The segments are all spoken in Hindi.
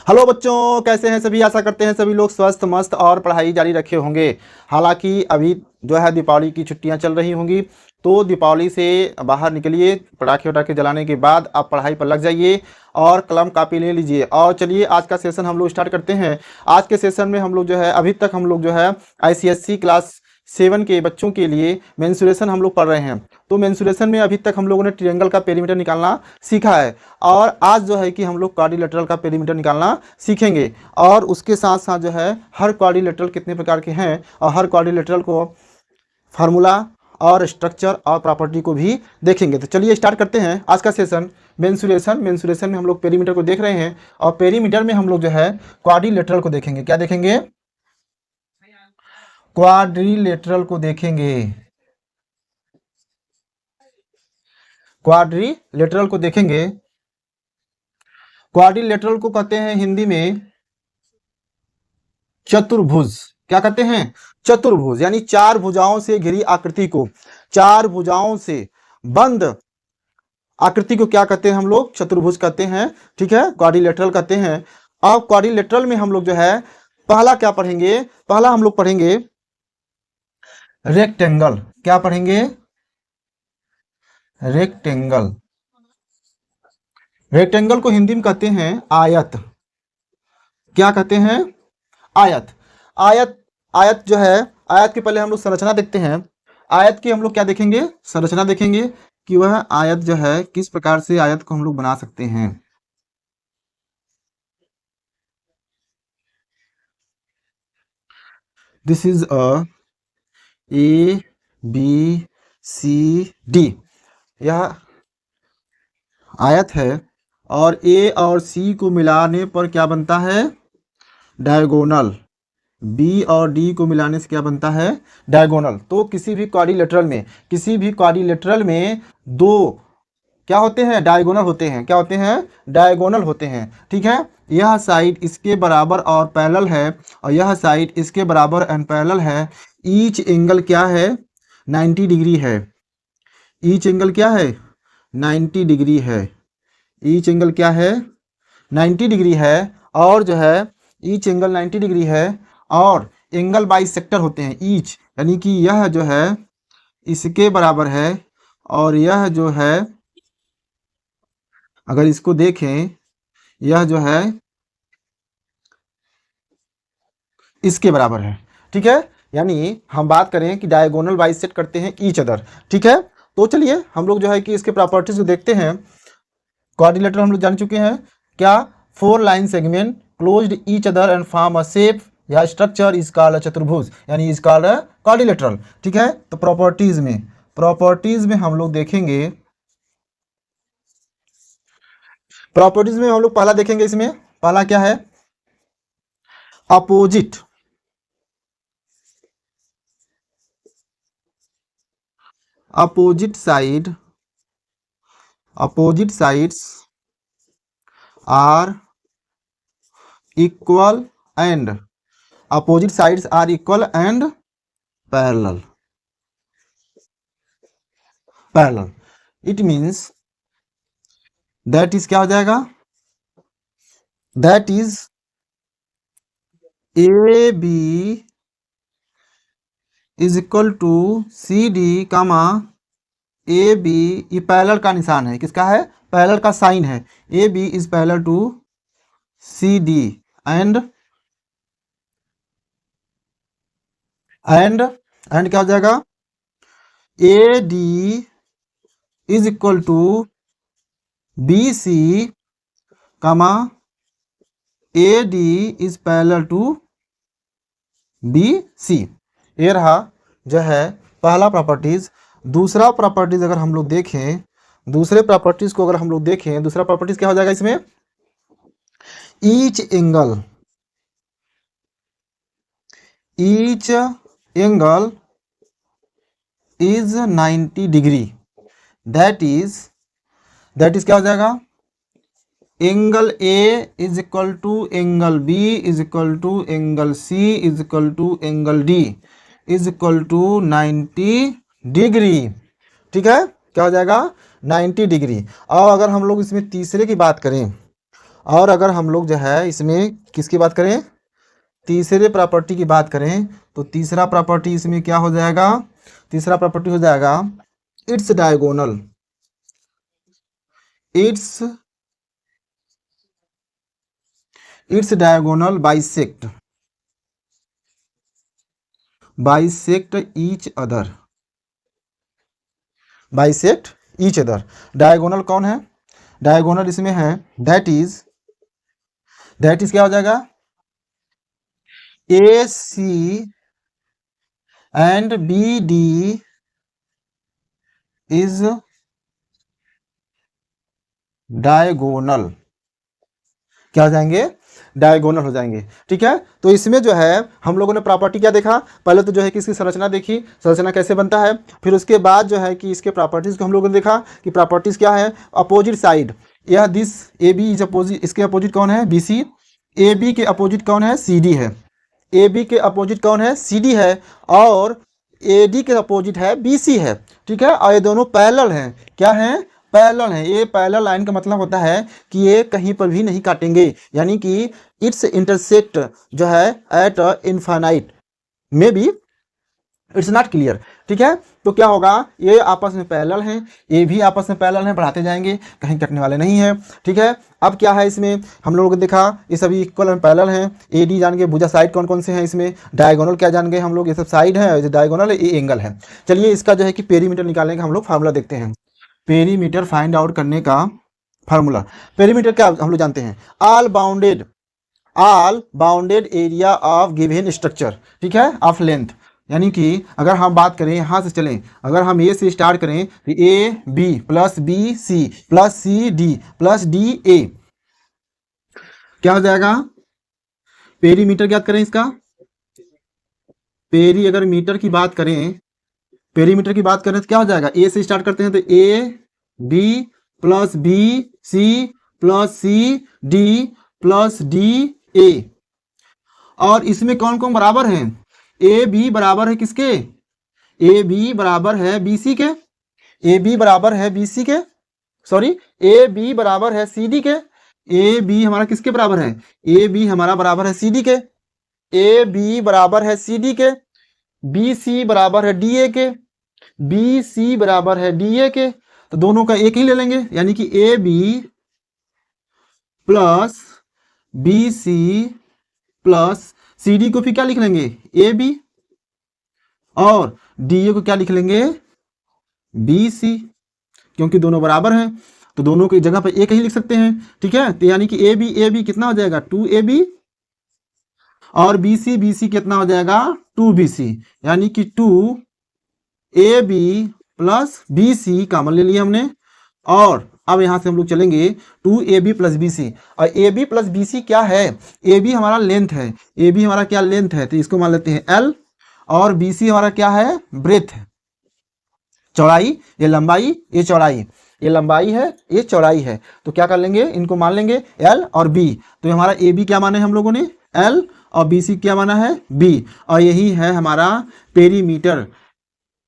हेलो बच्चों, कैसे हैं सभी। आशा करते हैं सभी लोग स्वस्थ मस्त और पढ़ाई जारी रखे होंगे। हालांकि अभी जो है दीपावली की छुट्टियां चल रही होंगी, तो दीपावली से बाहर निकलिए, पटाखे वटाखे जलाने के बाद आप पढ़ाई पर लग जाइए और कलम कापी ले लीजिए। और चलिए आज का सेशन हम लोग स्टार्ट करते हैं। आज के सेशन में हम लोग जो है अभी तक हम लोग जो है ICSE क्लास 7 के बच्चों के लिए मेंसुरेशन हम लोग पढ़ रहे हैं। तो मेंसुरेशन में अभी तक हम लोगों ने ट्रायंगल का पेरीमीटर निकालना सीखा है, और आज जो है कि हम लोग क्वाड्रिलेटरल का पेरीमीटर निकालना सीखेंगे। और उसके साथ साथ जो है हर क्वाड्रिलेटरल कितने प्रकार के हैं और हर क्वाड्रिलेटरल को फार्मूला और स्ट्रक्चर और प्रॉपर्टी को भी देखेंगे। तो चलिए स्टार्ट करते हैं आज का सेशन। मेंसुरेशन में हम लोग पेरीमीटर को देख रहे हैं, और पेरीमीटर में हम लोग जो है क्वाड्रिलेटरल को देखेंगे। क्या देखेंगे? क्वाड्रिलेटरल को देखेंगे। क्वाड्रिलेटरल को देखेंगे। क्वाड्रिलेटरल को कहते हैं हिंदी में चतुर्भुज। क्या कहते हैं? चतुर्भुज, यानी चार भुजाओं से घिरी आकृति को, चार भुजाओं से बंद आकृति को क्या कहते हैं हम लोग? चतुर्भुज कहते हैं। ठीक है, क्वाड्रिलेटरल कहते हैं। अब क्वाड्रिलेटरल में हम लोग जो है पहला क्या पढ़ेंगे? पहला हम लोग पढ़ेंगे रेक्टेंगल। क्या पढ़ेंगे? रेक्टेंगल। रेक्टेंगल को हिंदी में कहते हैं आयत। क्या कहते हैं? आयत। आयत आयत जो है, आयत के पहले हम लोग संरचना देखते हैं। आयत की हम लोग क्या देखेंगे? संरचना देखेंगे कि वह आयत जो है किस प्रकार से आयत को हम लोग बना सकते हैं। दिस इज ABCD, यह आयत है, और A और C को मिलाने पर क्या बनता है? डायगोनल। B और D को मिलाने से क्या बनता है? डायगोनल। तो किसी भी क्वाड्रिलेटरल में दो क्या होते हैं? डायगोनल होते हैं। क्या होते हैं? डायगोनल होते हैं। ठीक है, यह साइड इसके बराबर और पैरेलल है, और यह साइड इसके बराबर एंड पैरेलल है। ईच एंगल क्या है? 90 डिग्री है। ईच एंगल क्या है? 90 डिग्री है। ईच एंगल क्या है? 90 डिग्री है। और जो है ईच एंगल 90 डिग्री है, और एंगल बाइसेक्टर होते हैं। ईच यानी कि यह जो है इसके बराबर है, और यह जो है अगर इसको देखें, यह जो है इसके बराबर है। ठीक है, यानी हम बात करें कि डायगोनल बाइसेक्ट करते हैं ईच अदर। ठीक है, तो चलिए हम लोग जो है कि इसके प्रॉपर्टीज को देखते हैं। क्वाड्रिलेटरल हम लोग जान चुके हैं। क्या? 4 line segment closed each other and form a shape या स्ट्रक्चर इज कॉल्ड चतुर्भुज, यानी इज कॉल्ड क्वाड्रिलेटरल। ठीक है, तो प्रॉपर्टीज में हम लोग देखेंगे। प्रॉपर्टीज में हम लोग पहला देखेंगे। इसमें पहला क्या है? Opposite. opposite sides are equal and parallel. It means that is क्या हो जाएगा? that is AB is equal to CD, AB, ये पैरेलल का निशान है। किसका है? पैरेलल का साइन है। AB is parallel to CD and क्या हो जाएगा? AD is equal to BC, AD is parallel to BC। ये रहा जो है पहला प्रॉपर्टीज। दूसरा प्रॉपर्टीज अगर हम लोग देखें, दूसरा प्रॉपर्टीज क्या हो जाएगा इसमें? Each angle is 90 degree. That is क्या हो जाएगा? Angle A is equal to angle B is equal to angle C is equal to angle D is equal to 90 degree. ठीक है, क्या हो जाएगा? 90 डिग्री। और अगर हम लोग इसमें तीसरे की बात करें, और अगर हम लोग जो है इसमें किसकी बात करें, तीसरे प्रॉपर्टी की बात करें, तो तीसरा प्रॉपर्टी इसमें क्या हो जाएगा, तीसरा प्रॉपर्टी हो जाएगा it's diagonal, it's diagonal bisect each other, bisect each other. Diagonal कौन है, डायगोनल इसमें है दैट इज क्या हो जाएगा, A C and B D is diagonal, क्या हो जाएंगे, डायगोनल हो जाएंगे। ठीक है, तो इसमें जो है हम लोगों ने प्रॉपर्टी क्या देखा, पहले तो जो है कि इसकी संरचना देखी, संरचना कैसे बनता है, फिर उसके बाद जो है कि इसके प्रॉपर्टीज को हम लोगों ने देखा कि प्रॉपर्टीज क्या है, अपोजिट साइड, यह this A B is opposite, इसके अपोजिट कौन है, बी सी, ए बी के अपोजिट कौन है, सी डी है, ए बी के अपोजिट कौन है, सी डी है, और ए डी के अपोजिट है, बी सी है। ठीक है, और ये दोनों पैरेलल हैं, क्या हैं, पैरेलल है। ये पैरेलल लाइन का मतलब होता है कि ये कहीं पर भी नहीं काटेंगे, यानी कि इट्स इंटरसेक्ट जो है एट इनफाइनाइट में भी इट्स नॉट क्लियर। ठीक है, तो क्या होगा, ये आपस में पैरेलल हैं, ये भी आपस में पैरेलल हैं, बढ़ाते जाएंगे, कहीं कटने वाले नहीं है। ठीक है, अब क्या है इसमें हम लोगों ने देखा, ये सभी इक्वल एंड पैरेलल हैं, ए डी जान गए, भुजा साइड कौन कौन से हैं इसमें, डायगोनल क्या जान गए हम लोग, ये सब साइड है, डायगोनल है, ये एंगल है। चलिए इसका जो है कि पेरीमीटर निकालने का हम लोग फार्मूला देखते हैं। पेरीमीटर फाइंड आउट करने का फार्मूला, पेरीमीटर क्या हम लोग जानते हैं, all bounded area of given structure. ठीक है, ऑफ लेंथ, यानी कि अगर हम बात करें यहाँ से चलें, अगर हम ए से स्टार्ट करें तो A B plus B C plus C D plus D A, क्या हो जाएगा, पेरीमीटर ज्ञात करें इसका, अगर मीटर की बात करें, पेरीमीटर की बात करें तो क्या हो जाएगा, ए से स्टार्ट करते हैं तो A B plus B C plus C D plus D A, और इसमें कौन कौन बराबर हैं, ए बी बराबर है किसके, ए बी बराबर है बी सी के, ए बी बराबर है बी सी के, सॉरी ए बी बराबर है सी डी के, ए बी हमारा किसके बराबर है, ए बी हमारा बराबर है सी डी के, ए बी बराबर है सी डी के, बी सी बराबर है डी ए के, बी सी बराबर है डी ए के, तो दोनों का एक ही ले लेंगे, यानी कि A B plus B C plus C D को फिर क्या लिख लेंगे, ए बी, और डी ए को क्या लिख लेंगे, बी सी, क्योंकि दोनों बराबर हैं तो दोनों की जगह पर एक ही लिख सकते हैं। ठीक है, तो यानी कि ए बी कितना हो जाएगा, 2ab, और बी सी कितना हो जाएगा, 2bc, यानी कि 2ab प्लस बी सी कॉमन ले लिया हमने, और अब यहां से हम लोग चलेंगे 2ab प्लस बी सी, और ab प्लस बी सी क्या है, ab हमारा लेंथ है, ab हमारा क्या लेंथ है, तो इसको मान लेते हैं l, और बी सी हमारा क्या है, ब्रेथ है, चौड़ाई, ये लंबाई ये चौड़ाई, ये लंबाई है ये चौड़ाई है, तो क्या कर लेंगे, इनको मान लेंगे l और b, तो हमारा ए बी क्या माने हम लोगों ने, l, और बी सी क्या माना है, b, और यही है हमारा पेरीमीटर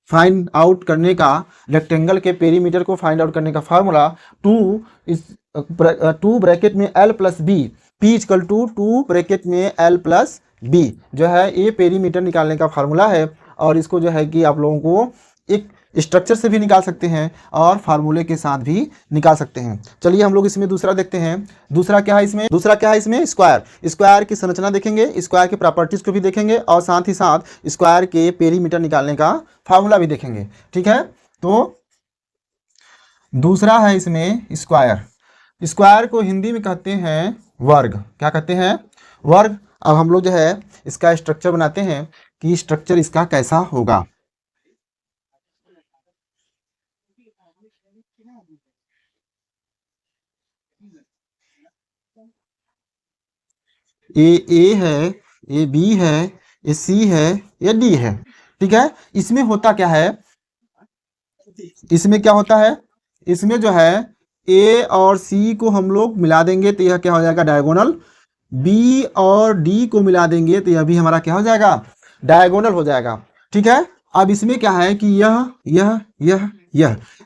फाइंड आउट करने का, रेक्टेंगल के पेरीमीटर को फाइंड आउट करने का फार्मूला, 2 ब्रैकेट में l plus B, p equal to 2 bracket में l प्लस बी, जो है ये पेरीमीटर निकालने का फार्मूला है। और इसको जो है कि आप लोगों को एक स्ट्रक्चर से भी निकाल सकते हैं और फार्मूले के साथ भी निकाल सकते हैं। चलिए हम लोग इसमें दूसरा देखते हैं, दूसरा क्या है इसमें, स्क्वायर की संरचना देखेंगे, स्क्वायर की प्रॉपर्टीज को भी देखेंगे, और साथ ही साथ स्क्वायर के पेरीमीटर निकालने का फार्मूला भी देखेंगे। ठीक है, तो दूसरा है इसमें स्क्वायर को हिंदी में कहते हैं वर्ग, क्या कहते हैं, वर्ग। अब हम लोग जो है इसका स्ट्रक्चर बनाते हैं कि स्ट्रक्चर इसका कैसा होगा। ए है, ये बी है, ये सी है, ये डी है। ठीक है, इसमें होता क्या है, इसमें क्या होता है, इसमें जो है ए और सी को हम लोग मिला देंगे तो यह क्या हो जाएगा, डायगोनल, बी और डी को मिला देंगे तो यह भी हमारा क्या हो जाएगा, डायगोनल हो जाएगा। ठीक है, अब इसमें क्या है कि यह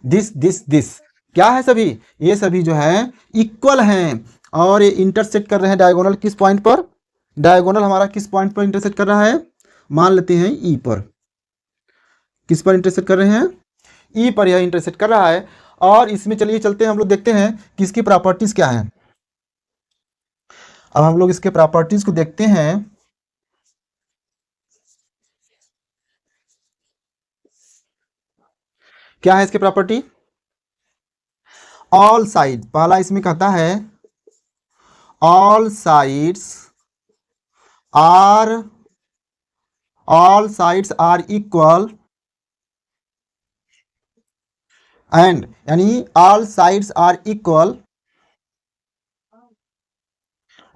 दिस क्या है, सभी ये सभी जो है इक्वल हैं, और ये इंटरसेक्ट कर रहे हैं डायगोनल किस पॉइंट पर, डायगोनल हमारा किस पॉइंट पर इंटरसेक्ट कर रहा है, मान लेते हैं ई पर, किस पर इंटरसेक्ट कर रहे हैं, ई पर यह इंटरसेक्ट कर रहा है। और इसमें चलिए चलते हैं, हम लोग देखते हैं कि इसकी प्रॉपर्टीज क्या है। अब हम लोग इसके प्रॉपर्टीज को देखते हैं। क्या है इसके प्रॉपर्टी, ऑल साइड, पहला इसमें कहता है all sides are, all sides are equal and, यानी all sides are equal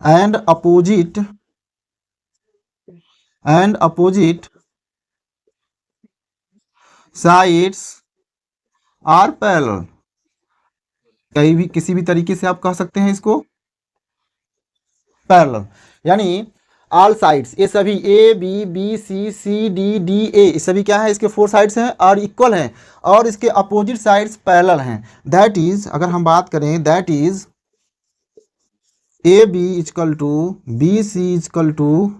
and opposite sides are parallel, कहीं भी किसी भी तरीके से आप कह सकते हैं इसको पैरेलल, यानी ऑल साइड्स, ये सभी A B B C C D D A सभी क्या है, इसके 4 साइड्स हैं और इक्वल हैं, और इसके अपोजिट साइड्स पैरेलल हैं। दैट इज, अगर हम बात करें, that is A B is equal to B C is equal to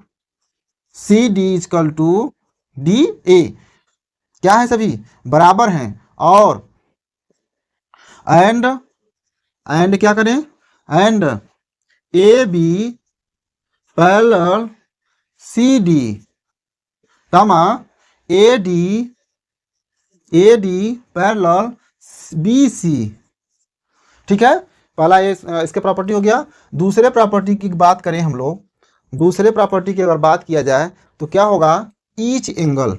C D is equal to D A, क्या है, सभी बराबर हैं। और एंड क्या करें, and A B parallel C D, comma A D parallel B C. ठीक है, पहला ये इसके प्रॉपर्टी हो गया। दूसरे प्रॉपर्टी की बात करें हम लोग, दूसरे प्रॉपर्टी की अगर बात किया जाए तो क्या होगा, each angle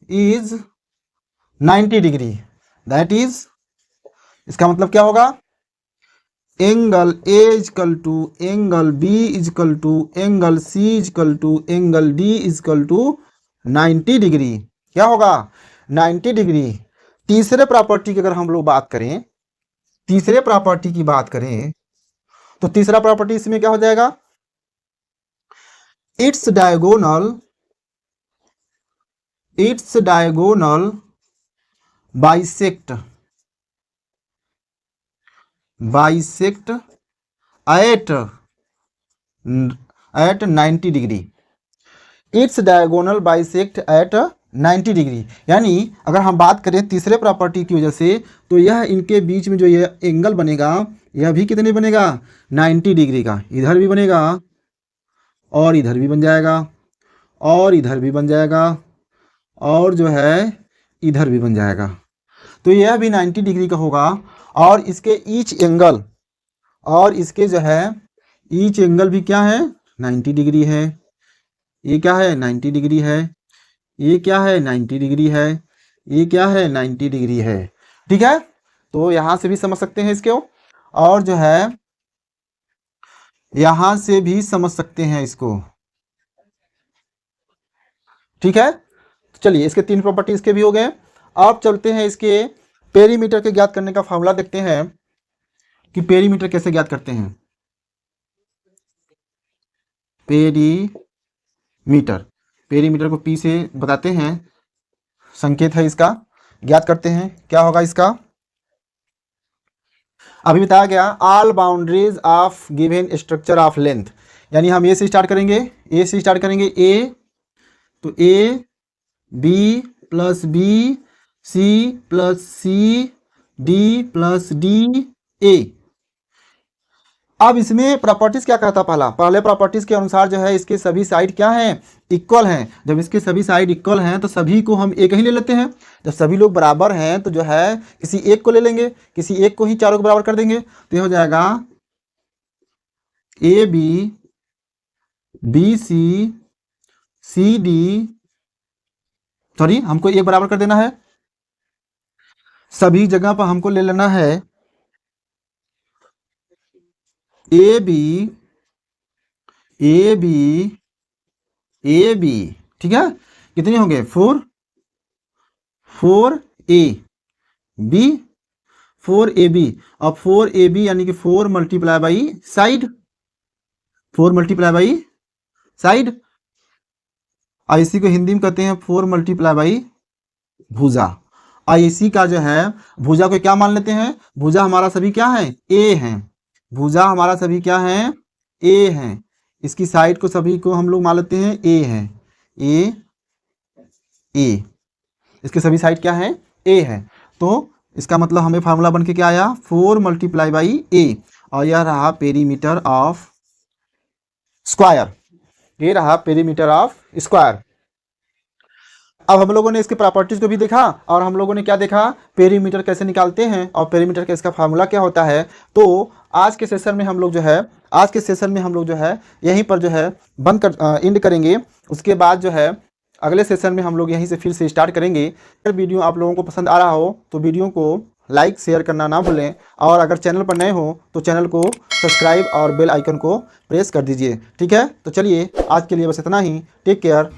is 90 degree, that is, इसका मतलब क्या होगा, angle A is equal to angle B is equal to angle C is equal to angle D is equal to 90 degree, क्या होगा, 90 डिग्री। तीसरे प्रॉपर्टी की अगर हम लोग बात करें, तीसरे प्रॉपर्टी की बात करें तो तीसरा प्रॉपर्टी इसमें क्या हो जाएगा, it's diagonal bisect at 90 degree, it's diagonal bisect at 90 degree, यानी अगर हम बात करें तीसरे प्रॉपर्टी की वजह से, तो यह इनके बीच में जो ये एंगल बनेगा, यह भी कितने बनेगा, 90 डिग्री का, इधर भी बनेगा और इधर भी बन जाएगा और इधर भी बन जाएगा और जो है इधर भी बन जाएगा, तो यह भी 90 डिग्री का होगा। और इसके ईच एंगल, और इसके जो है ईच एंगल भी क्या है, 90 डिग्री है, ये क्या है, 90 डिग्री है, ये क्या है, 90 डिग्री है, ये क्या है, 90 डिग्री है। ठीक है, तो यहां से भी समझ सकते हैं इसको, और जो है यहां से भी समझ सकते हैं इसको। ठीक है, चलिए इसके 3 प्रॉपर्टी इसके भी हो गए। अब चलते हैं इसके पेरीमीटर के ज्ञात करने का फॉर्मूला देखते हैं कि पेरीमीटर कैसे ज्ञात करते हैं। पेरीमीटर को पी से बताते हैं, संकेत है इसका, ज्ञात करते हैं क्या होगा इसका। अभी बताया गया all boundaries of given structure of length, यानी हम ए से स्टार्ट करेंगे, ए, तो A B plus B C plus C D plus D A. अब इसमें प्रॉपर्टीज क्या कहता, पहले प्रॉपर्टीज के अनुसार जो है इसके सभी साइड क्या हैं, इक्वल हैं। जब इसके सभी साइड इक्वल हैं तो सभी को हम एक ही ले लेते हैं। जब सभी लोग बराबर हैं तो जो है किसी एक को ले लेंगे, किसी एक को ही चारों को बराबर कर देंगे, तो ये हो जाएगा A B C D, sorry हमको एक बराबर कर देना है, सभी जगह पर हमको ले लेना है ए बी, ठीक है, कितने होंगे, 4 ए बी, 4 ए बी, अब 4 ए बी यानी कि 4 multiply by side, 4 multiply by side, और इसी को हिंदी में कहते हैं 4 मल्टीप्लाई बाई भुजा। IC का जो है भुजा को क्या मान लेते हैं, भुजा हमारा सभी क्या है, ए है, भुजा हमारा सभी क्या है, ए है। इसकी साइड को सभी को हम लोग मान लेते हैं ए है, ए ए, इसके सभी साइड क्या है, ए है। तो इसका मतलब हमें फार्मूला बन के क्या आया, 4 मल्टीप्लाई बाई ए, और यह रहा पेरीमीटर ऑफ स्क्वायर, ये रहा पेरीमीटर ऑफ स्क्वायर। अब हम लोगों ने इसके प्रॉपर्टीज को भी देखा और हम लोगों ने क्या देखा, पेरीमीटर कैसे निकालते हैं और पेरीमीटर का इसका फार्मूला क्या होता है। तो आज के सेशन में हम लोग जो है यहीं पर जो है बंद कर एंड करेंगे। उसके बाद जो है अगले सेशन में हम लोग यहीं से फिर से स्टार्ट करेंगे। अगर वीडियो आप लोगों को पसंद आ रहा हो तो वीडियो को लाइक शेयर करना ना भूलें, और अगर चैनल पर नए हो तो चैनल को सब्सक्राइब और बेल आइकन को प्रेस कर दीजिए। ठीक है, तो चलिए आज के लिए बस इतना ही। Take care.